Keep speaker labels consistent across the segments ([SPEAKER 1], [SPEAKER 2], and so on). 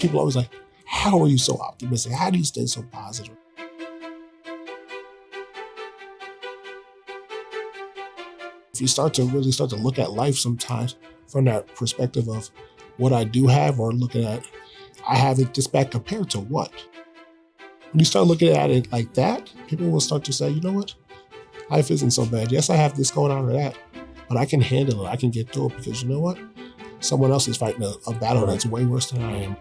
[SPEAKER 1] people are always like, how are you so optimistic? How do you stay so positive? If you start to look at life sometimes from that perspective of what I do have, or looking at, I have it this bad compared to what? When you start looking at it like that, people will start to say, you know what? Life isn't so bad. Yes, I have this going on or that, but I can handle it. I can get through it because you know what? Someone else is fighting a battle that's way worse than I am.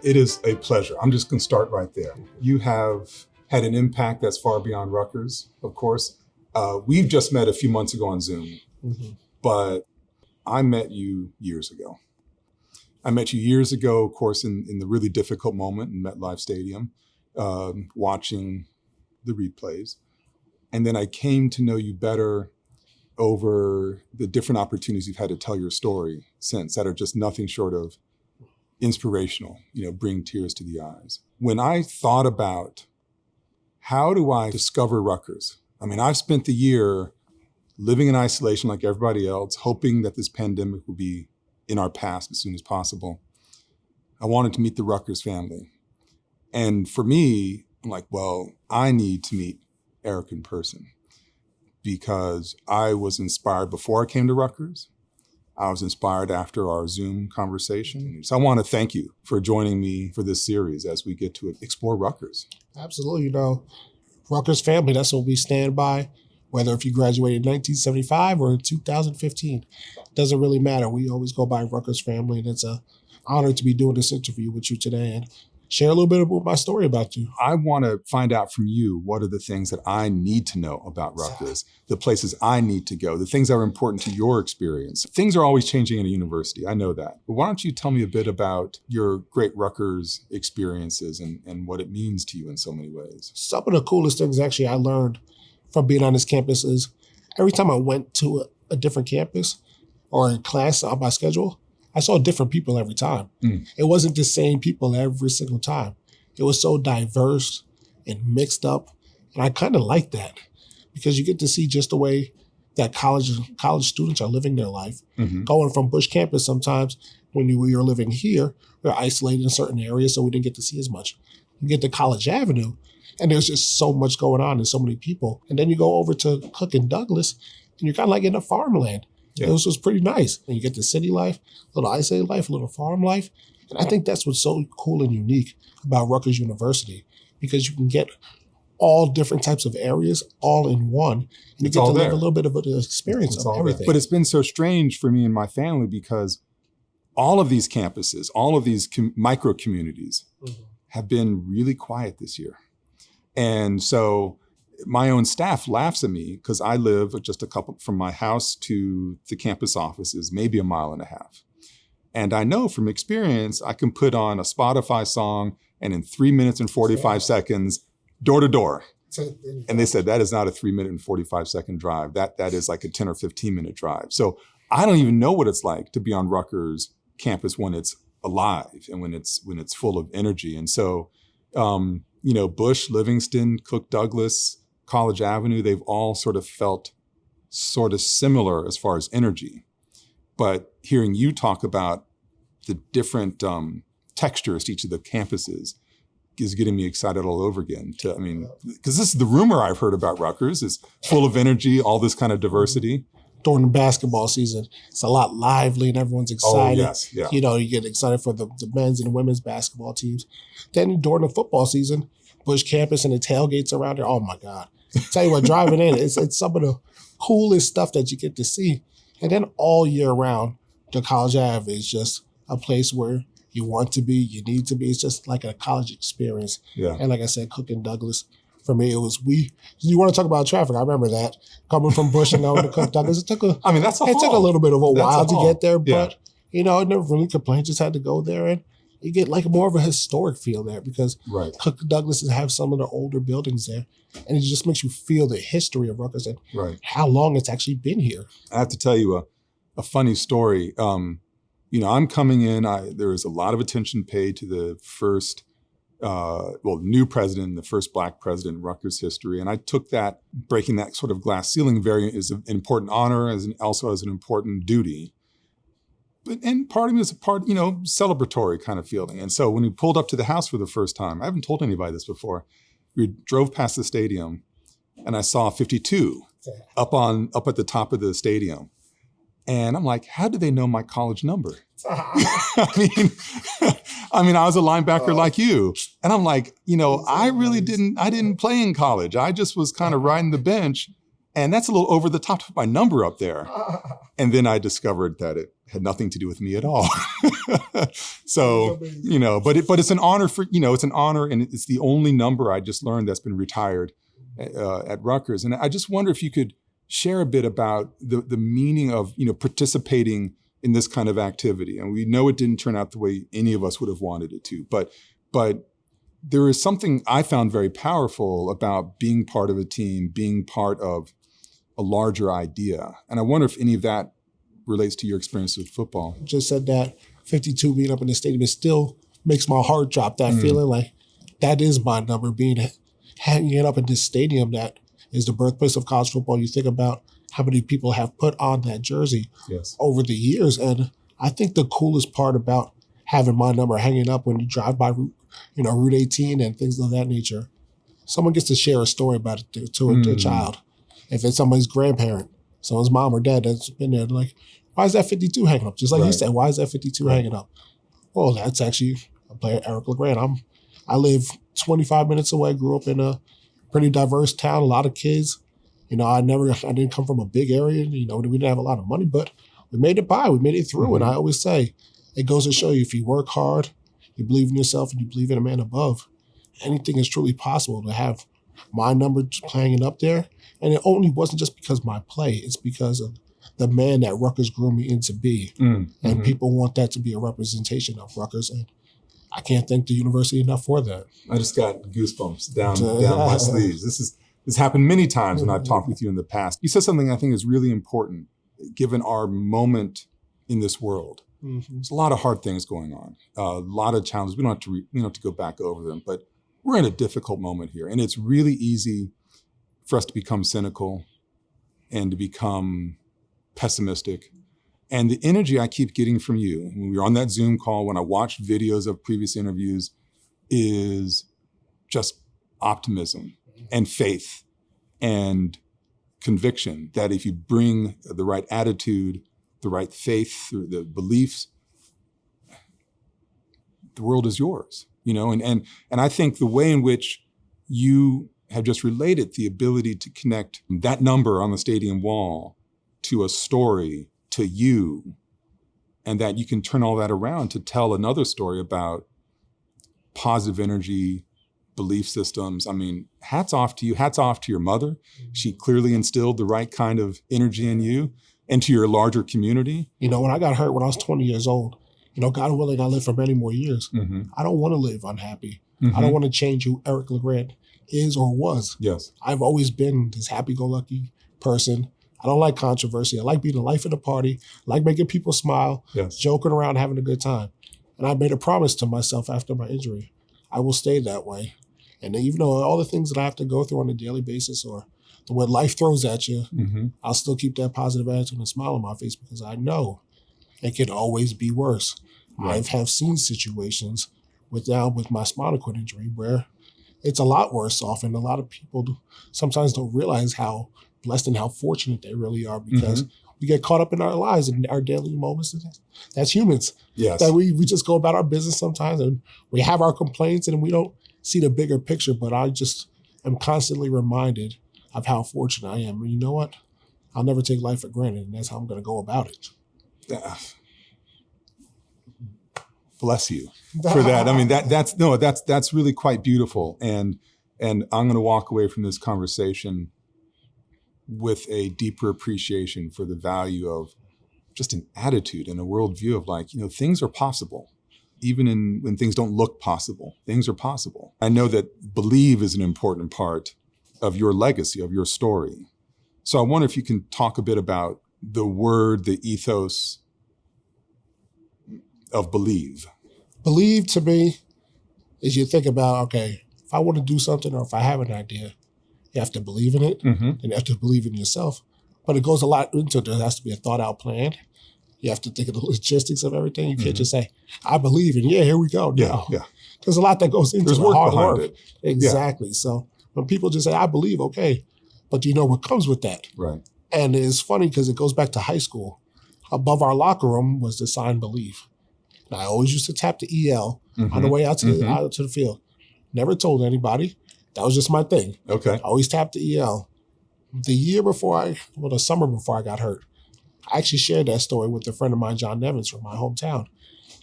[SPEAKER 2] It is a pleasure. I'm just going to start right there. You have had an impact that's far beyond Rutgers, of course. We've just met a few months ago on Zoom, but I met you years ago. I met you years ago, of course, in the really difficult moment in MetLife Stadium, watching the replays. And then I came to know you better over the different opportunities you've had to tell your story since that are just nothing short of inspirational, bring tears to the eyes. When I thought about how do I discover Rutgers? I mean, I've spent the year living in isolation like everybody else, hoping that this pandemic will be in our past as soon as possible. I wanted to meet the Rutgers family. And for me, I'm like, well, I need to meet Eric in person because I was inspired before I came to Rutgers. I was inspired after our Zoom conversation. So I want to thank you for joining me for this series as we get to explore Rutgers.
[SPEAKER 1] Absolutely. Rutgers family, that's what we stand by. Whether if you graduated in 1975 or in 2015, doesn't really matter. We always go by Rutgers family, and it's an honor to be doing this interview with you today and share a little bit about my story about you.
[SPEAKER 2] I want to find out from you what are the things that I need to know about Rutgers, the places I need to go, the things that are important to your experience. Things are always changing in a university. I know that. But why don't you tell me a bit about your great Rutgers experiences and what it means to you in so many ways?
[SPEAKER 1] Some of the coolest things actually I learned from being on this campus is every time I went to a different campus or a class on my schedule, I saw different people every time. It wasn't the same people every single time. It was so diverse and mixed up. And I kind of like that because you get to see just the way that college students are living their life. Going from Bush campus sometimes when we were living here, we were isolated in certain areas, so we didn't get to see as much. You get to College Avenue, and there's just so much going on and so many people. And then you go over to Cook and Douglas, and you're kind of like in a farmland. Yeah. It was pretty nice. And you get the city life, a little isolated life, a little farm life. And I think that's what's so cool and unique about Rutgers University, because you can get all different types of areas all in one. And you get to live a little bit of an experience of everything.
[SPEAKER 2] But it's been so strange for me and my family because all of these campuses, all of these micro communities have been really quiet this year. And so my own staff laughs at me because I live just a couple from my house to the campus office is maybe a mile and a half. And I know from experience, I can put on a Spotify song and in 3 minutes and 45 seconds, door to door. And they said, that is not a 3 minute and 45 second drive. That is like a 10 or 15 minute drive. So I don't even know what it's like to be on Rutgers campus when it's alive and when it's full of energy. And so, Bush, Livingston, Cook, Douglas, College Avenue, they've all sort of felt sort of similar as far as energy. But hearing you talk about the different textures to each of the campuses is getting me excited all over again. Because this is the rumor I've heard about Rutgers is full of energy, all this kind of diversity.
[SPEAKER 1] During the basketball season, it's a lot lively and everyone's excited.
[SPEAKER 2] Oh, yes, yeah.
[SPEAKER 1] You get excited for the men's and women's basketball teams. Then during the football season, Bush campus and the tailgates around there, oh my God. Tell you what, driving in, it's some of the coolest stuff that you get to see. And then all year round, the College Ave is just a place where you want to be, you need to be. It's just like a college experience. Yeah. And like I said, Cook and Douglas, for me, it was you want to talk about traffic. I remember that coming from Bush and over to Cook Douglas. It took a little bit of a while to get there, but I never really complained, just had to go there, and you get like more of a historic feel there because
[SPEAKER 2] Right.
[SPEAKER 1] Cook Douglases have some of the older buildings there, and it just makes you feel the history of Rutgers and
[SPEAKER 2] Right.
[SPEAKER 1] how long it's actually been here.
[SPEAKER 2] I have to tell you a funny story. I'm coming in, there was a lot of attention paid to the first, new president, the first Black president in Rutgers history. And I took that, breaking that sort of glass ceiling variant as an important honor, also as an important duty. And part of me was celebratory kind of feeling. And so when we pulled up to the house for the first time, I haven't told anybody this before, we drove past the stadium and I saw 52 up at the top of the stadium. And I'm like, how do they know my college number? I was a linebacker like you. And I'm like, I didn't play in college. I just was kind of riding the bench. And that's a little over the top to put my number up there. And then I discovered that it had nothing to do with me at all. So, but it's an honor it's an honor, and it's the only number I just learned that's been retired at Rutgers. And I just wonder if you could share a bit about the meaning of, participating in this kind of activity. And we know it didn't turn out the way any of us would have wanted it to, but there is something I found very powerful about being part of a team, being part of a larger idea. And I wonder if any of that relates to your experience with football.
[SPEAKER 1] Just said that 52 being up in the stadium, it still makes my heart drop, that feeling like that is my number, hanging up in this stadium that is the birthplace of college football. You think about how many people have put on that jersey over the years. And I think the coolest part about having my number hanging up when you drive by Route 18 and things of that nature, someone gets to share a story about it to a child. If it's somebody's grandparent, someone's mom or dad that's been there, like, why is that 52 hanging up? Just like you said, why is that 52 hanging up? Well, that's actually a player, Eric LeGrand. I live 25 minutes away, grew up in a pretty diverse town, a lot of kids. I didn't come from a big area. We didn't have a lot of money, but we made it by. We made it through. And I always say, it goes to show you, if you work hard, you believe in yourself, and you believe in a man above, anything is truly possible. To have my number hanging up there. And it only wasn't just because of my play. It's because of the man that Rutgers grew me into be. And people want that to be a representation of Rutgers. And I can't thank the university enough for that.
[SPEAKER 2] I just got goosebumps down my sleeves. This happened many times when I've talked with you in the past. You said something I think is really important, given our moment in this world. There's a lot of hard things going on, a lot of challenges. We don't have to go back over them, but we're in a difficult moment here. And it's really easy for us to become cynical and to become pessimistic. And the energy I keep getting from you when we were on that Zoom call, when I watched videos of previous interviews, is just optimism and faith and conviction that if you bring the right attitude, the right faith, the beliefs, the world is yours, and I think the way in which you have just related the ability to connect that number on the stadium wall to a story, to you, and that you can turn all that around to tell another story about positive energy, belief systems. I mean, hats off to you. Hats off to your mother. She clearly instilled the right kind of energy in you and to your larger community.
[SPEAKER 1] When I got hurt when I was 20 years old, God willing, I live for many more years. I don't want to live unhappy. I don't want to change who Eric LeGrand is or was.
[SPEAKER 2] Yes.
[SPEAKER 1] I've always been this happy-go-lucky person. I don't like controversy. I like being the life of the party. I like making people smile, joking around, having a good time. And I made a promise to myself after my injury. I will stay that way. And even though all the things that I have to go through on a daily basis or what life throws at you, I'll still keep that positive attitude and smile on my face because I know it can always be worse. I have seen situations with my spinal cord injury where it's a lot worse off, and a lot of people sometimes don't realize how blessed and how fortunate they really are because we get caught up in our lives and our daily moments. That's humans.
[SPEAKER 2] Yes.
[SPEAKER 1] That we just go about our business sometimes and we have our complaints and we don't see the bigger picture, but I just am constantly reminded of how fortunate I am. And you know what? I'll never take life for granted, and that's how I'm going to go about it.
[SPEAKER 2] Bless you for that. I mean, that's really quite beautiful. And I'm going to walk away from this conversation with a deeper appreciation for the value of just an attitude and a worldview of like, things are possible. Even when things don't look possible, things are possible. I know that believe is an important part of your legacy, of your story. So I wonder if you can talk a bit about the word, the ethos of believe.
[SPEAKER 1] Believe to me is you think about, okay, if I want to do something or if I have an idea, you have to believe in it and you have to believe in yourself. But it goes a lot into it. There has to be a thought out plan. You have to think of the logistics of everything. You can't just say, I believe in, here we go. No.
[SPEAKER 2] Yeah.
[SPEAKER 1] There's a lot that goes into
[SPEAKER 2] There's
[SPEAKER 1] it,
[SPEAKER 2] work
[SPEAKER 1] hard
[SPEAKER 2] behind
[SPEAKER 1] work.
[SPEAKER 2] it.
[SPEAKER 1] Exactly. Yeah. So when people just say, I believe, okay, but you know what comes with that.
[SPEAKER 2] Right.
[SPEAKER 1] And it's funny because it goes back to high school. Above our locker room was the sign believe. And I always used to tap the EL on the way out to the field. Never told anybody. That was just my thing.
[SPEAKER 2] Okay.
[SPEAKER 1] I always tapped the EL. The summer before I got hurt, I actually shared that story with a friend of mine, John Nevins, from my hometown.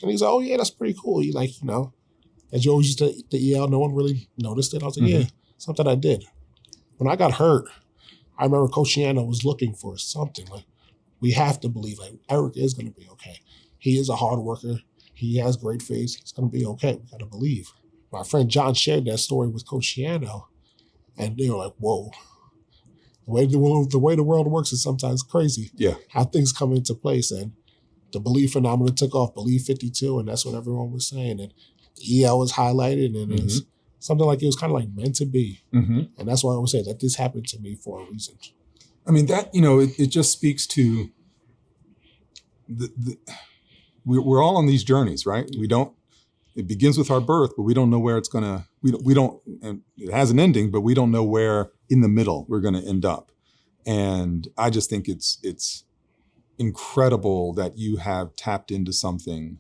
[SPEAKER 1] And he's like, oh, yeah, that's pretty cool. He like, as you always used to the EL, no one really noticed it. I was like, yeah, something I did. When I got hurt, I remember Coach Shiano was looking for something. Like, we have to believe, like, Eric is going to be okay. He is a hard worker. He has great faith. It's going to be okay. We got to believe. My friend John shared that story with Coach Shiano, and they were like, whoa. The way the world works is sometimes crazy.
[SPEAKER 2] Yeah.
[SPEAKER 1] How things come into place. And the belief phenomenon took off, believe 52, and that's what everyone was saying. And the EL was highlighted, and it was something like it was kind of like meant to be. And that's why I would say that this happened to me for a reason.
[SPEAKER 2] I mean, that, it just speaks to we're all on these journeys, right? It begins with our birth, but we don't know where it's going to, we don't, and it has an ending, but we don't know where in the middle we're going to end up. And I just think it's incredible that you have tapped into something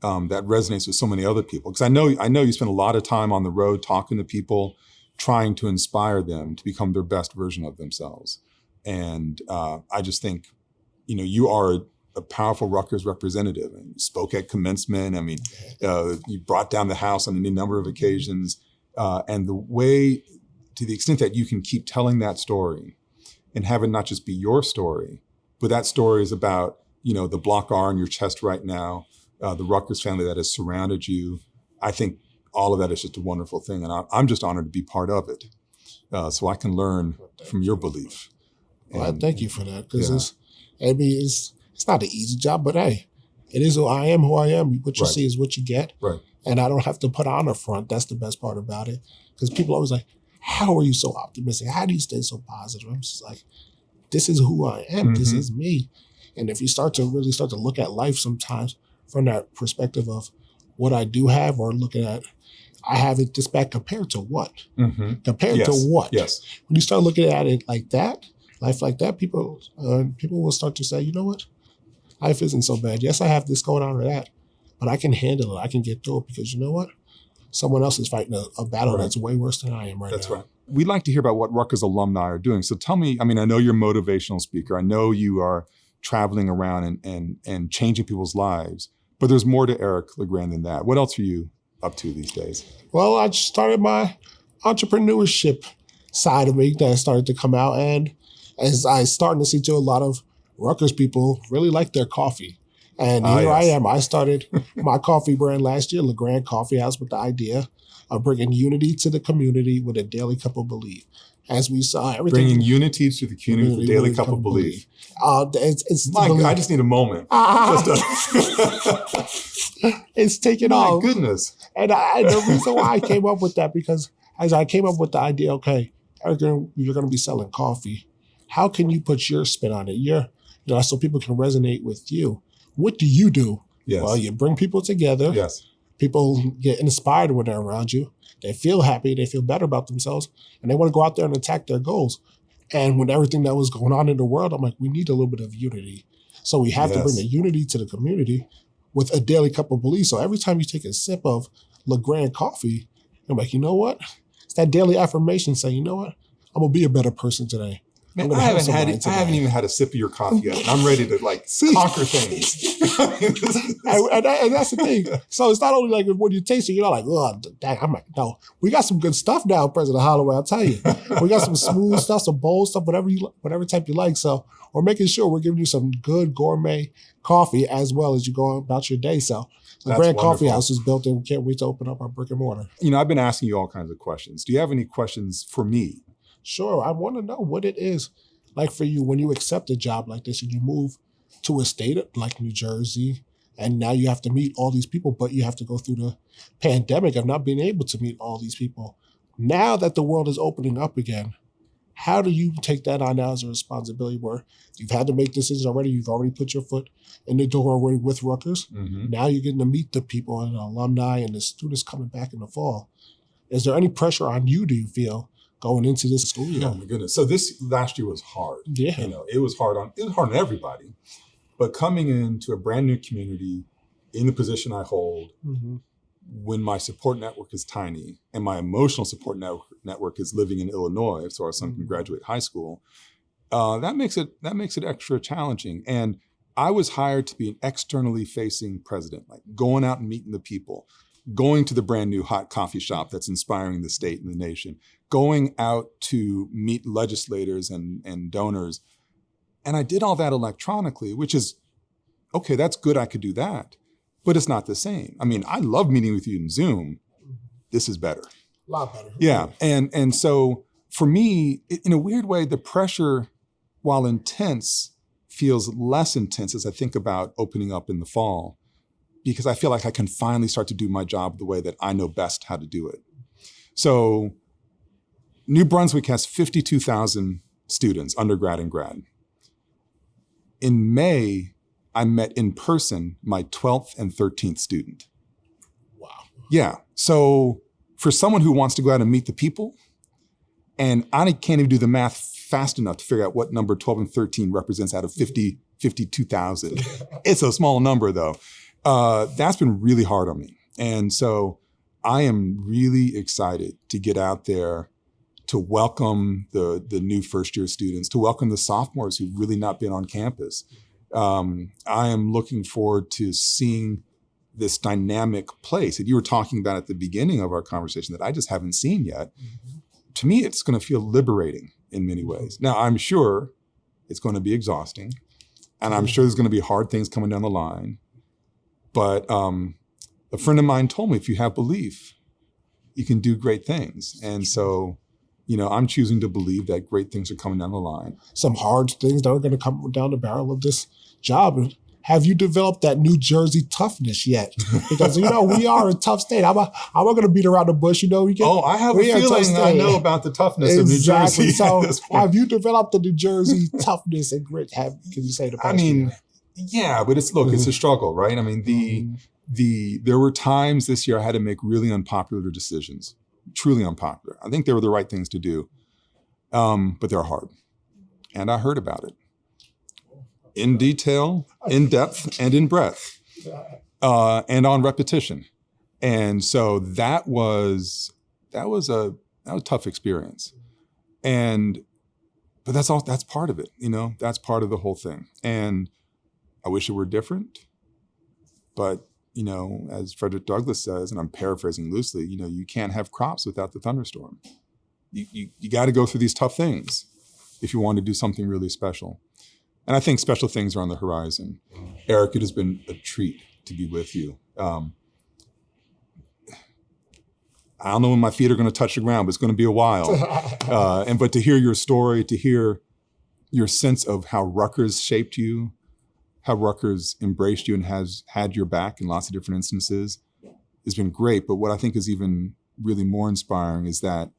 [SPEAKER 2] that resonates with so many other people. Because I know you spend a lot of time on the road talking to people, trying to inspire them to become their best version of themselves. And I just think, you are a powerful Rutgers representative, and you spoke at commencement. I mean, you brought down the house on any number of occasions. And the way, to the extent that you can keep telling that story and have it not just be your story, but that story is about, the block R on your chest right now, the Rutgers family that has surrounded you. I think all of that is just a wonderful thing. And I'm just honored to be part of it. So I can learn from your belief.
[SPEAKER 1] Well, I thank you for that, because it's not an easy job, but hey, it is who I am. What you see is what you get.
[SPEAKER 2] Right.
[SPEAKER 1] And I don't have to put on a front. That's the best part about it. Because people always like, how are you so optimistic? How do you stay so positive? I'm just like, this is who I am. This is me. And if you start to look at life sometimes from that perspective of what I do have, or looking at, I have it this back compared to what? Compared to what?
[SPEAKER 2] Yes.
[SPEAKER 1] When you start looking at it like that, life like that, people will start to say, you know what? Life isn't so bad. Yes, I have this going on or that, but I can handle it. I can get through it, because you know what? Someone else is fighting a battle that's way worse than I am right now.
[SPEAKER 2] That's right. We'd like to hear about what Rutgers alumni are doing. So tell me, I know you're a motivational speaker. I know you are traveling around and changing people's lives, but there's more to Eric LeGrand than that. What else are you up to these days?
[SPEAKER 1] Well, I started my entrepreneurship side of me that started to come out. And as I starting to see too, a lot of Rutgers people really like their coffee. And here I am. I started my coffee brand last year, LeGrand Coffee House, with the idea of bringing unity to the community with a daily cup of belief. As we saw everything.
[SPEAKER 2] Bringing unity to the community with a daily cup of belief.
[SPEAKER 1] It's
[SPEAKER 2] My God, I just need a moment.
[SPEAKER 1] It's taken off.
[SPEAKER 2] My goodness.
[SPEAKER 1] And the reason why I came up with that, because as I came up with the idea, okay, Eric, you're going to be selling coffee. How can you put your spin on it? So people can resonate with you. What do you do?
[SPEAKER 2] Yes.
[SPEAKER 1] Well, you bring people together.
[SPEAKER 2] Yes.
[SPEAKER 1] People get inspired when they're around you. They feel happy. They feel better about themselves. And they want to go out there and attack their goals. And with everything that was going on in the world, I'm like, we need a little bit of unity. So we have to bring the unity to the community with a daily cup of belief. So every time you take a sip of LeGrand coffee, I'm like, you know what? It's that daily affirmation saying, you know what? I'm going to be a better person today.
[SPEAKER 2] Man, I haven't even had a sip of your coffee yet. And I'm ready to conquer things.
[SPEAKER 1] and that's the thing. So it's not only like when you taste it, you're not like, oh, dang, I'm like, no. We got some good stuff now, President Holloway, I'll tell you. We got some smooth stuff, some bold stuff, whatever type you like. So we're making sure we're giving you some good gourmet coffee as well as you go about your day. So the Grand Coffee House is built in. We can't wait to open up our brick and mortar.
[SPEAKER 2] I've been asking you all kinds of questions. Do you have any questions for me?
[SPEAKER 1] Sure. I want to know what it is like for you when you accept a job like this and you move to a state like New Jersey, and now you have to meet all these people, but you have to go through the pandemic of not being able to meet all these people. Now that the world is opening up again, how do you take that on now as a responsibility where you've had to make decisions already? You've already put your foot in the door with Rutgers. Mm-hmm. Now you're getting to meet the people and the alumni and the students coming back in the fall. Is there any pressure on you, do you feel, going into this school year?
[SPEAKER 2] Oh my goodness. So this last year was hard.
[SPEAKER 1] Yeah.
[SPEAKER 2] It was hard on everybody. But coming into a brand new community in the position I hold, mm-hmm. when my support network is tiny and my emotional support network is living in Illinois, so our son can graduate high school, that makes it extra challenging. And I was hired to be an externally facing president, like going out and meeting the people, going to the brand new hot coffee shop that's inspiring the state and the nation, going out to meet legislators and donors. And I did all that electronically, which is, okay, that's good, I could do that, but it's not the same. I mean, I love meeting with you in Zoom. This is better.
[SPEAKER 1] A lot better.
[SPEAKER 2] Yeah, and so for me, in a weird way, the pressure, while intense, feels less intense as I think about opening up in the fall, because I feel like I can finally start to do my job the way that I know best how to do it. So New Brunswick has 52,000 students, undergrad and grad. In May, I met in person my 12th and 13th student.
[SPEAKER 1] Wow.
[SPEAKER 2] Yeah. So for someone who wants to go out and meet the people, and I can't even do the math fast enough to figure out what number 12 and 13 represents out of 52,000. It's a small number though. That's been really hard on me. And so I am really excited to get out there to welcome the new first year students, to welcome the sophomores who've really not been on campus. I am looking forward to seeing this dynamic place that you were talking about at the beginning of our conversation that I just haven't seen yet. Mm-hmm. To me, it's going to feel liberating in many ways. Now, I'm sure it's going to be exhausting, and I'm sure there's going to be hard things coming down the line. But a friend of mine told me, if you have belief, you can do great things. And so, I'm choosing to believe that great things are coming down the line.
[SPEAKER 1] Some hard things that are going to come down the barrel of this job. Have you developed that New Jersey toughness yet? Because, we are a tough state. I'm not going to beat around the bush. I
[SPEAKER 2] have a feeling I know about the toughness of New Jersey.
[SPEAKER 1] So have you developed the New Jersey toughness and grit? Can you say the past year?
[SPEAKER 2] Yeah, but it's a struggle, right? I mean, there were times this year I had to make really unpopular decisions, truly unpopular. I think they were the right things to do, but they're hard. And I heard about it in detail, in depth, and in breadth, and on repetition. And so that was a tough experience. But that's part of it, that's part of the whole thing. And I wish it were different, but as Frederick Douglass says, and I'm paraphrasing loosely, you can't have crops without the thunderstorm. You got to go through these tough things if you want to do something really special. And I think special things are on the horizon. Eric, it has been a treat to be with you. I don't know when my feet are going to touch the ground, but it's going to be a while. But to hear your story, to hear your sense of how Rutgers shaped you, how Rutgers embraced you and has had your back in lots of different instances, has been great. But what I think is even really more inspiring is that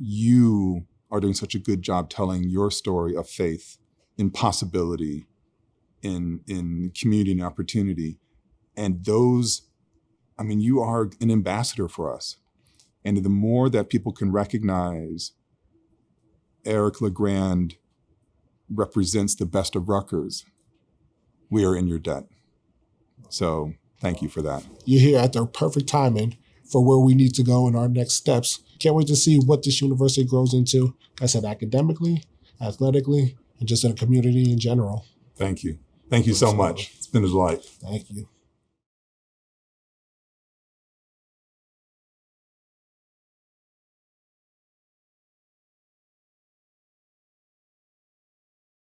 [SPEAKER 2] you are doing such a good job telling your story of faith, in possibility, in community and opportunity. And you are an ambassador for us. And the more that people can recognize Eric LeGrand represents the best of Rutgers, we are in your debt. So thank you for that.
[SPEAKER 1] You're here at the perfect timing for where we need to go in our next steps. Can't wait to see what this university grows into. Like I said, academically, athletically, and just in the community in general.
[SPEAKER 2] Thank you. Thank you so much. It's been a delight.
[SPEAKER 1] Thank you.